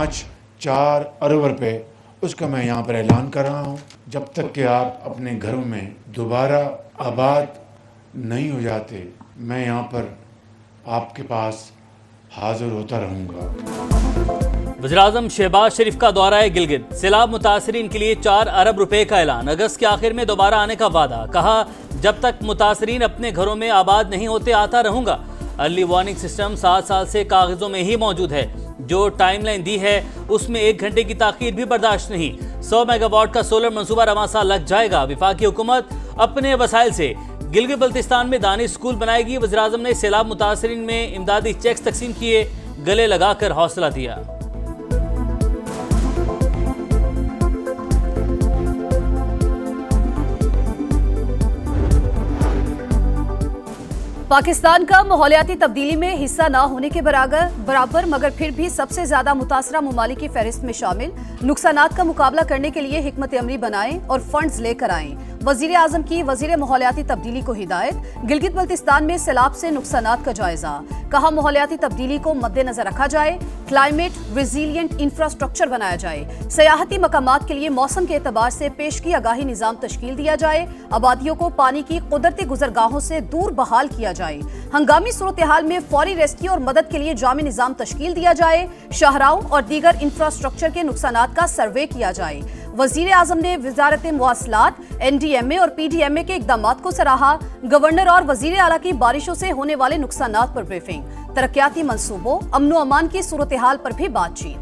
5-4 अरब रुपए उसका मैं यहाँ पर ऐलान कर रहा हूँ। जब तक कि आप अपने घरों में दोबारा आबाद नहीं हो जाते, मैं यहाँ पर आपके पास हाजिर होता रहूँगा। वज़ीर-ए-आज़म शहबाज शरीफ का दौरा है गिलगित। सैलाब मुतासरीन के लिए 4 अरब रुपए का ऐलान। अगस्त के आखिर में दोबारा आने का वादा। कहा, जब तक मुतासरीन अपने घरों में आबाद नहीं होते आता रहूँगा। अर्ली वार्निंग सिस्टम 7 साल से कागजों में ही मौजूद है। जो टाइमलाइन दी है उसमें 1 घंटे की ताखीर भी बर्दाश्त नहीं। 100 मेगावाट का सोलर मंसूबा रवासा लग जाएगा। वफाकी हुकूमत अपने वसाइल से गिलगित बल्तिस्तान में दानिश स्कूल बनाएगी। वज़ीर-ए-आज़म ने सैलाब मुतासरीन में इमदादी चेक्स तकसीम किए, गले लगाकर हौसला दिया। पाकिस्तान का माहौलियाती तब्दीली में हिस्सा ना होने के बराबर मगर फिर भी सबसे ज्यादा मुतासरा ममालिक की फहरिस्त में शामिल नुकसानात का मुकाबला करने के लिए हिकमत अमली बनाएं और फंड्स लेकर आएं। वजीर आजम की वजीर माहौलियाती तब्दीली को हिदायत। गिलगित बल्तिस्तान में सैलाब से नुकसानात का जायजा। कहा, माहौलियाती तब्दीली को मद्देनजर रखा जाए, क्लाइमेट रेजिलियंट इंफ्रास्ट्रक्चर बनाया जाए, सयाहती मकामात के लिए मौसम के एतबार से पेशगी आगाही निज़ाम तश्कील दिया जाए, आबादियों को पानी की कुदरती गुजरगाहों से दूर बहाल किया जाए, हंगामी सूरत हाल में फौरी रेस्क्यू और मदद के लिए जामी निज़ाम तश्कील दिया जाए, शाहराहों और दीगर इंफ्रास्ट्रक्चर के नुकसानात का सर्वे किया जाए। वजीर आजम ने वजारत मुवासलात, NDMA और PDMA के इकदामात को सराहा। गवर्नर और वजीर आला की बारिशों से होने वाले नुकसानात पर ब्रीफिंग। तरक्याती मंसूबों, अमनो अमान की सूरत हाल पर भी बातचीत।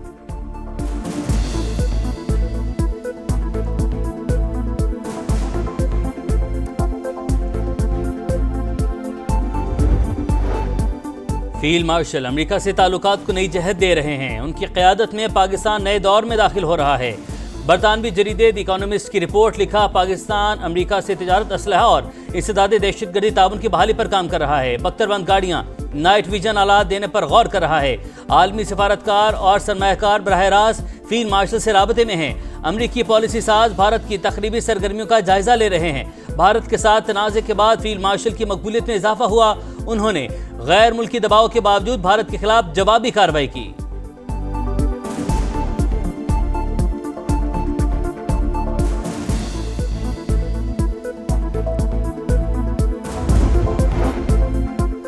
फील्ड मार्शल अमेरिका से ताल्लुकात को नई जहत दे रहे हैं। उनकी क़यादत में पाकिस्तान नए दौर में दाखिल हो रहा है। बरतानवी जरीदे द इकोनॉमिस्ट की रिपोर्ट लिखा, पाकिस्तान अमेरिका से तिजारत, असलहा और इस्तेदाद दहशतगर्दी ताउन की बहाली पर काम कर रहा है। बख्तरबंद गाड़ियाँ, नाइट विजन आलात देने पर गौर कर रहा है। आलमी सफारतकार और सरमायाकार बराह रास्त फील्ड मार्शल से राबते में हैं। अमरीकी पॉलिसी साज भारत की तकरीबी सरगर्मियों का जायजा ले रहे हैं। भारत के साथ तनाज़े के बाद फील्ड मार्शल की मकबूलियत में इजाफा हुआ। उन्होंने गैर मुल्की दबाव के बावजूद भारत के खिलाफ जवाबी कार्रवाई की।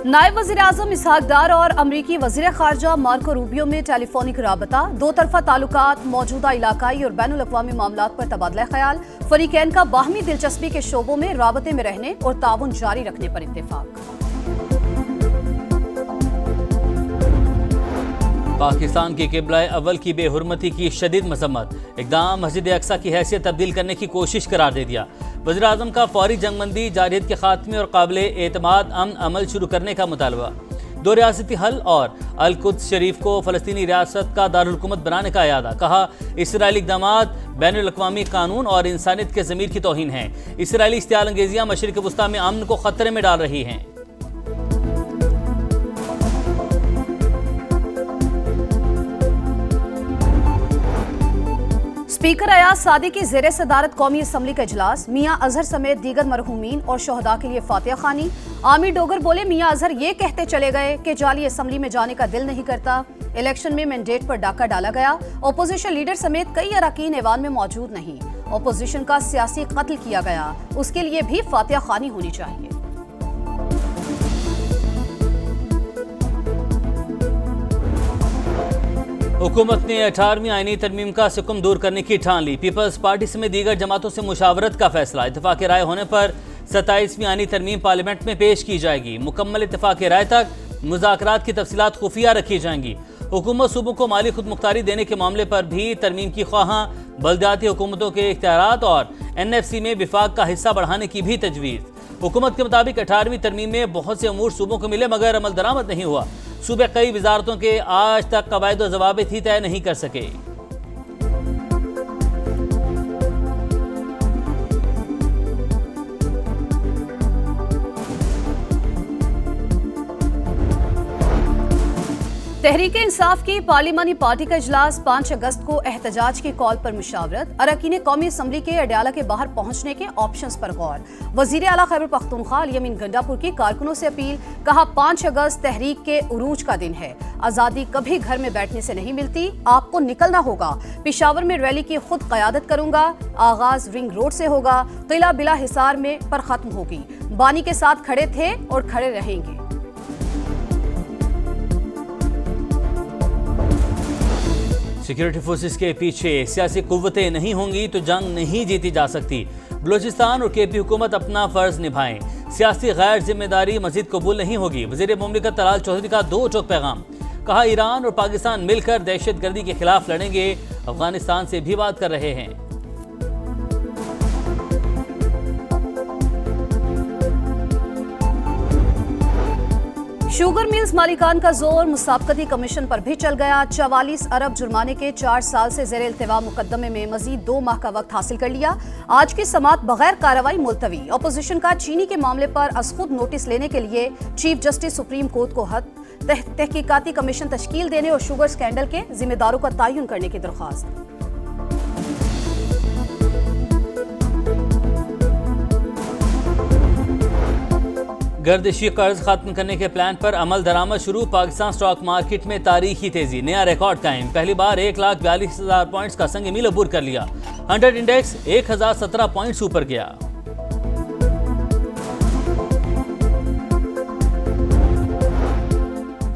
नायब वज़ीर आज़म इसहाक डार और अमरीकी वज़ीर ख़ारजा मार्को रूबियो में टेलीफोनिक राबता। दो तरफ़ा ताल्लुकात, मौजूदा इलाकाई और बैनुल अक़वामी मामलात पर तबादला ख्याल। फ़रीक़ैन का बाहमी दिलचस्पी के शोबों में राबते में रहने और ताउन जारी रखने पर इत्तेफ़ाक। पाकिस्तान की क़िबला अव्वल की बेहुरमती की शदीद मजम्मत। इक़दाम मस्जिद अक्सा की हैसियत तब्दील करने की कोशिश करार दे दिया। वज़ीर आज़म का फौरी जंगबंदी, जारहियत के खात्मे और काबिले एतमाद अमन अमल शुरू करने का मुतालबा। 2 रियासती हल और अल-कुद्स शरीफ को फ़लस्तीनी रियासत का दारुल हुकूमत बनाने का इरादा। कहा, इसराइली इक़दामात बैनुल अक़वामी कानून और इंसानियत के ज़मीर की तौहीन है। इसराइली इश्तियाल अंगेजियाँ मशरिक़ वस्ता में अमन को ख़तरे में डाल रही हैं। स्पीकर अयाज सादी की ज़ेर सदारत कौमी असम्बली का इजलास। मियाँ अजहर समेत दीगर मरहूमीन और शहदा के लिए फातिहा खानी। आमिर डोगर बोले, मियाँ अजहर ये कहते चले गए कि जाली असम्बली में जाने का दिल नहीं करता। इलेक्शन में मैंडेट पर डाका डाला गया। अपोजिशन लीडर समेत कई अरकान ऐवान में मौजूद नहीं। अपोजिशन का सियासी कत्ल किया गया, उसके लिए भी फातिहा खानी होनी चाहिए। हुकूमत ने 18वीं आईनी तरमीम का सिकुम दूर करने की ठान ली। पीपल्स पार्टी समेत दीगर जमातों से मुशावरत का फैसला। इत्तेफाक राय होने पर 27वीं आईनी तरमीम पार्लियामेंट में पेश की जाएगी। मुकम्मल इत्तेफाक राय तक मुज़ाकरात की तफसीलात खुफिया रखी जाएंगी। हुकूमत सूबों को माली खुद मुख्तारी देने के मामले पर भी तरमीम की ख्वाहां। बल्दियाती हुकूमतों के इख्तियारात और NFC में विफाक का हिस्सा बढ़ाने की भी तजवीज़। हुकूमत के मुताबिक 18वीं तरमीम में बहुत से अमूर सूबों को मिले मगर अमल दरामद नहीं हुआ। सूबे कई वजारतों के आज तक कवायद व ज़वाबित ही तय नहीं कर सके। तहरीक इंसाफ की पार्लिमानी पार्टी का इजलास 5 अगस्त को एहतजाज की कॉल पर मुशावरत। अरकान कौमी असम्बली के अडयाला के बाहर पहुंचने के ऑप्शंस पर गौर। वजीर आला खैबर पख्तूनख्वा अली गंडापुर की कारकुनों से अपील। कहा 5 अगस्त तहरीक के उरूज का दिन है। आज़ादी कभी घर में बैठने से नहीं मिलती, आपको निकलना होगा। पेशावर में रैली की खुद क़यादत करूंगा। आगाज रिंग रोड से होगा। किला बिला हिसार में पर खत्म होगी। बानी के साथ खड़े थे और खड़े रहेंगे। सिक्योरिटी फोर्सेस के पीछे सियासी कुव्वतें नहीं होंगी तो जंग नहीं जीती जा सकती। बलूचिस्तान और केपी हुकूमत अपना फर्ज निभाएं। सियासी गैर जिम्मेदारी मजीद कबूल नहीं होगी। वजीर मुमलिकत तलाल चौधरी का 2 टोक पैगाम। कहा ईरान और पाकिस्तान मिलकर दहशतगर्दी के खिलाफ लड़ेंगे। अफगानिस्तान से भी बात कर रहे हैं। शुगर मिल्स मालिकान का जोर मुसाबकती कमीशन पर भी चल गया। 44 अरब जुर्माने के 4 साल से ज़ेर इल्तिवा मुकदमे में मजीद 2 माह का वक्त हासिल कर लिया। आज की समाअत बगैर कार्रवाई मुलतवी। अपोजिशन का चीनी के मामले पर अज़खुद नोटिस लेने के लिए चीफ जस्टिस सुप्रीम कोर्ट को तहकीकाती कमीशन तश्कील देने और शुगर स्कैंडल के जिम्मेदारों का तयन करने की दरख्वास्त। गर्दिशी कर्ज खत्म करने के प्लान पर अमल दरामद शुरू। पाकिस्तान स्टॉक मार्केट में तारीखी तेजी, नया रिकॉर्ड कायम। पहली बार 1,42,000 पॉइंट्स का संग मील अबूर कर लिया। 100 इंडेक्स 1,017 पॉइंट्स ऊपर गया।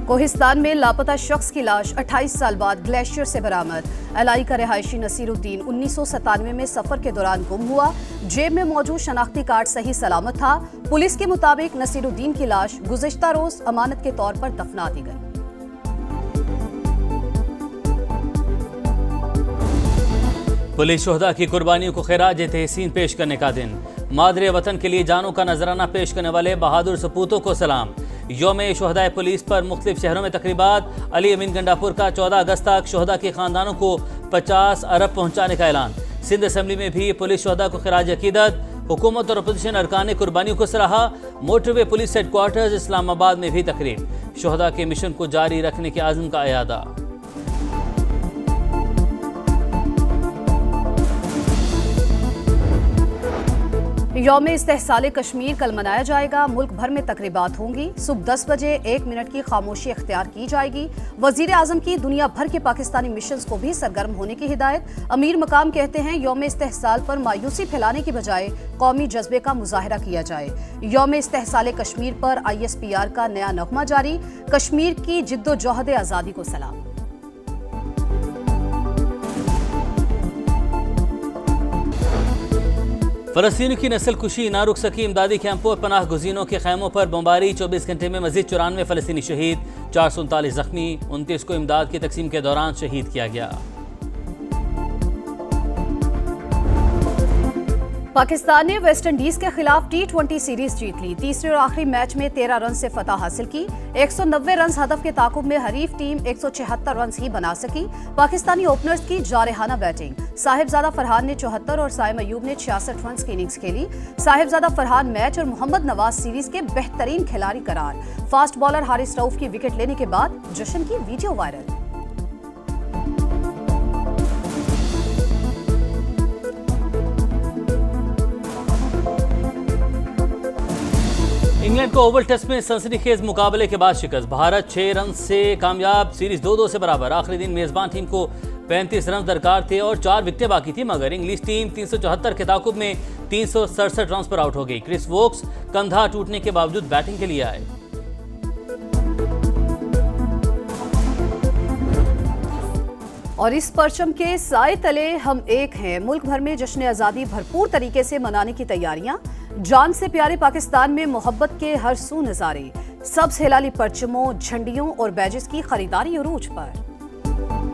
कोहिस्तान में लापता शख्स की लाश 28 साल बाद ग्लेशियर से बरामद। एलआई का रिहायशी नसीरुद्दीन 1997 में सफर के दौरान गुम हुआ। जेब में मौजूद शनाख्ती कार्ड सही सलामत था। पुलिस के मुताबिक नसीरुद्दीन की लाश गुज़िश्ता रोज अमानत के तौर पर दफना दी गई। पुलिस शोहदा की कुर्बानियों को खिराज तहसीन पेश करने का दिन। मादरे वतन के लिए जानों का नजराना पेश करने वाले बहादुर सपूतों को सलाम। यौम शोहदा पुलिस पर मुख्तलिफ शहरों में तकरीबात। अली अमीन गंडापुर का 14 अगस्त तक शोहदा के खानदानों को 50 अरब पहुँचाने का ऐलान। सिंध असम्बली में भी पुलिस शोहदा को खिराज अकीदत। हुकूमत और अपोजिशन अरकान कुर्बानियों को सराहा। मोटरवे पुलिस हेडक्वार्टर्स इस्लामाबाद में भी तकरीब। शोहदा के मिशन को जारी रखने के आज़म का अयादा। यौम इस्तेहसाल कश्मीर कल मनाया जाएगा। मुल्क भर में तकरीबात होंगी। सुबह 10 बजे 1 मिनट की खामोशी इख्तियार की जाएगी। वजीर आजम की दुनिया भर के पाकिस्तानी मिशंस को भी सरगर्म होने की हिदायत। अमीर मकाम कहते हैं यौम इस्तेहसाल पर मायूसी फैलाने की बजाय कौमी जज्बे का मुजाहरा किया जाए। यौम इस्तेहसाल कश्मीर पर ISPR का नया नगमा जारी। कश्मीर की जिद्दोजहद आज़ादी को सलाम। फलस्तीनियों की नस्ल कुशी ना रुक सकी। इमदादी कैंपों और पनाह गुज़ीनों के खैमों पर बमबारी। 24 घंटे में मजीद 94 फलस्तीनी शहीद, 439 जख्मी। 29 को इमदाद की तकसीम के दौरान शहीद किया गया। पाकिस्तान ने वेस्ट इंडीज के खिलाफ T20 सीरीज जीत ली। तीसरे और आखिरी मैच में 13 रन से फतह हासिल की। 190 रन हदफ के ताकुब में हरीफ टीम 176 रन ही बना सकी। पाकिस्तानी ओपनर्स की जारहाना बैटिंग। साहिबजादा फरहान ने 74 और साइम अयूब ने 66 रन की इनिंग्स खेली। साहिबजादा फरहान मैच और मोहम्मद नवाज सीरीज के बेहतरीन खिलाड़ी करार। फास्ट बॉलर हारिस रऊफ की विकेट लेने के बाद जश्न की वीडियो वायरल। इंग्लैंड को ओवल टेस्ट में सनसनीखेज मुकाबले के बाद शिकस्त। भारत 6 रन से कामयाब, सीरीज 2-2 से बराबर। आखिरी दिन मेजबान टीम को 35 रन दरकार थे और 4 विकेटें बाकी थी, मगर इंग्लिश टीम 374 के ताकुब में 367 रन पर आउट हो गई। क्रिस वोक्स कंधा टूटने के बावजूद बैटिंग के लिए आए। और इस परचम के साए तले हम एक हैं। मुल्क भर में जश्न आज़ादी भरपूर तरीके से मनाने की तैयारियां। जान से प्यारे पाकिस्तान में मोहब्बत के हर सू नज़ारे। सब्ज़ हिलाली परचमों, झंडियों और बैजेस की खरीदारी उरूज पर।